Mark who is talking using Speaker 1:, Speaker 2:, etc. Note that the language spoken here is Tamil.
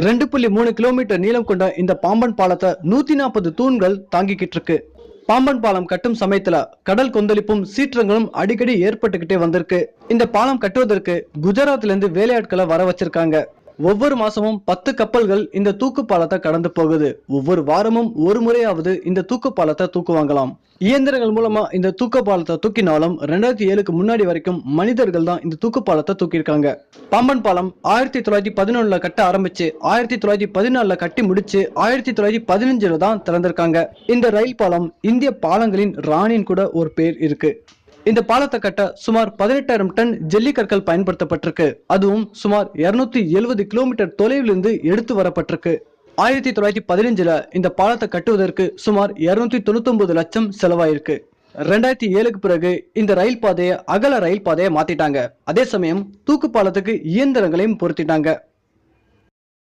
Speaker 1: 2.3 கிலோமீட்டர் நீளம் கொண்ட இந்த பாம்பன் பாலத்தை 140 தூண்கள் தாங்கிக்கிட்டு இருக்கு. பாம்பன் பாலம் கட்டும் சமயத்துல கடல் கொந்தளிப்பும் சீற்றங்களும் அடிக்கடி ஏற்பட்டுக்கிட்டே வந்திருக்கு. இந்த பாலம் கட்டுவதற்கு குஜராத்ல இருந்து வேலையாட்களை வர வச்சிருக்காங்க. ஒவ்வொரு மாசமும் 10 கப்பல்கள் இந்த தூக்கு பாலத்தை கடந்து போகுது. ஒவ்வொரு வாரமும் ஒரு முறையாவது இந்த தூக்கு பாலத்தை தூக்குவாங்களாம். இயந்திரங்கள் மூலமா இந்த தூக்கு பாலத்தை தூக்கினாலும் 2007க்கு முன்னாடி வரைக்கும் மனிதர்கள் தான் இந்த தூக்கு பாலத்தை தூக்கியிருக்காங்க. பாம்பன் பாலம் 1911ல கட்ட ஆரம்பிச்சு 1914ல கட்டி முடிச்சு 1915ல தான் திறந்திருக்காங்க. இந்த ரயில் பாலம் இந்திய பாலங்களின் ராணின்னு கூட ஒரு பேர் இருக்கு. இந்த பாலத்தை கட்ட சுமார் 18,000 டன் ஜல்லிக்கற்கள் பயன்படுத்தப்பட்டிருக்கு. அதுவும் சுமார் 270 கிலோமீட்டர் தொலைவில் இருந்து எடுத்து வரப்பட்டிருக்கு. 1915ல இந்த பாலத்தை கட்டுவதற்கு சுமார் 299 லட்சம் செலவாயிருக்கு. 2007க்கு பிறகு இந்த ரயில் பாதையை அகல ரயில் பாதையை மாத்திட்டாங்க. அதே சமயம் தூக்கு பாலத்துக்கு இயந்திரங்களையும் பொருத்திட்டாங்க.